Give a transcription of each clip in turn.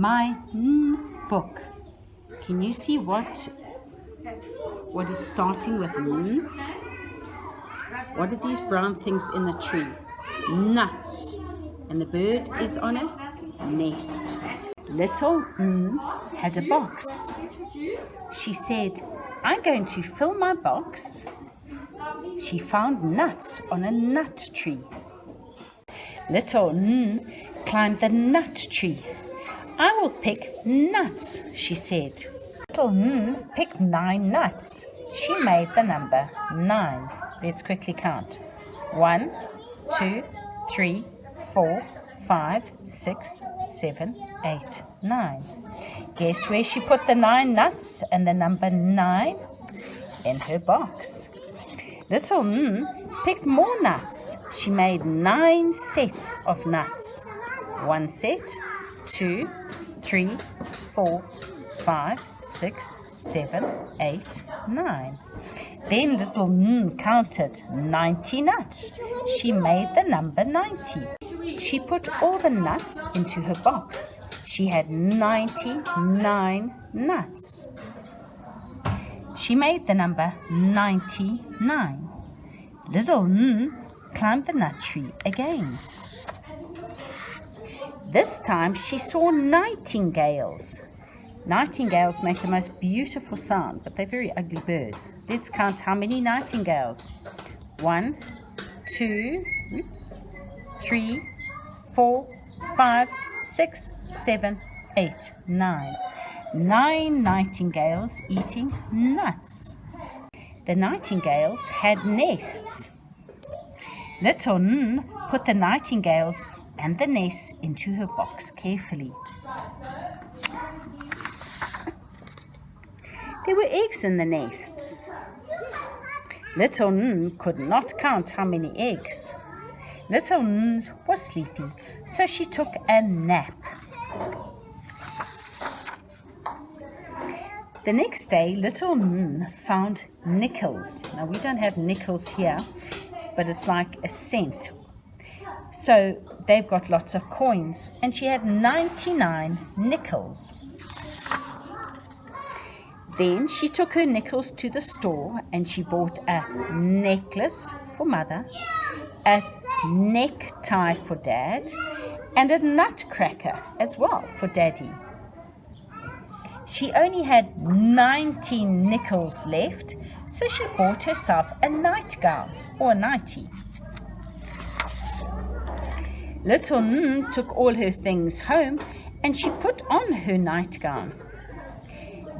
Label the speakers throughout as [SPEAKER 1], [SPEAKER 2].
[SPEAKER 1] my book. Can you see what is starting with N? What are these brown things in the tree? Nuts. And the bird is on a nest. Little N had a box. She said, I'm going to fill my box. She found nuts on a nut tree. Little N climbed the nut tree. I will pick nuts, she said. Little N picked 9 nuts. She made the number 9. Let's quickly count. 1, 2, 3, 4, 5, 6, 7, 8, 9. Guess where she put the 9 nuts and the number 9? In her box. Little N picked more nuts. She made 9 sets of nuts. 1 set, 2, 3, 4, 5, 6, 7, 8, 9. Then little N counted 90 nuts. She made the number 90. She put all the nuts into her box. She had 99 nuts. She made the number 99. Little N climbed the nut tree again. This time she saw nightingales. Nightingales make the most beautiful sound, but they're very ugly birds. Let's count how many nightingales. 1, 2, 3, 4, 5, 6, 7, 8, 9. 9 nightingales eating nuts. The nightingales had nests. Little N put the nightingales and the nests into her box carefully. There were eggs in the nests. Little N could not count how many eggs. Little N was sleepy, so she took a nap. The next day, Little N found nickels. Now, we don't have nickels here, but it's like a cent. So they've got lots of coins, and she had 99 nickels. Then she took her nickels to the store and she bought a necklace for Mother, a necktie for Dad, and a nutcracker as well for Daddy. She only had 19 nickels left, so she bought herself a nightgown or a nightie. Little N took all her things home and she put on her nightgown.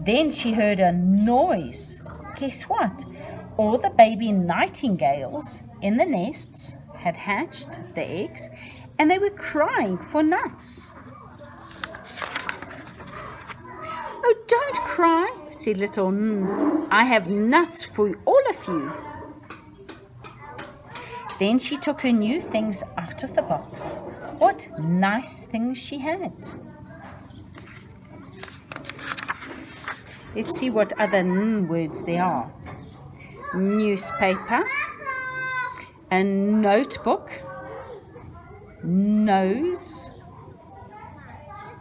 [SPEAKER 1] Then she heard a noise. Guess what? All the baby nightingales in the nests had hatched the eggs and they were crying for nuts. Oh, don't cry, said Little N. I have nuts for all of you. Then she took her new things out of the box. What nice things she had. Let's see what other N words there are. Newspaper, a notebook, nose,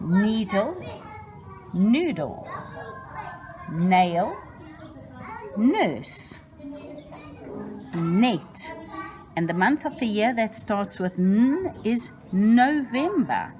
[SPEAKER 1] needle, noodles, nail, nurse, net. And the month of the year that starts with N is November.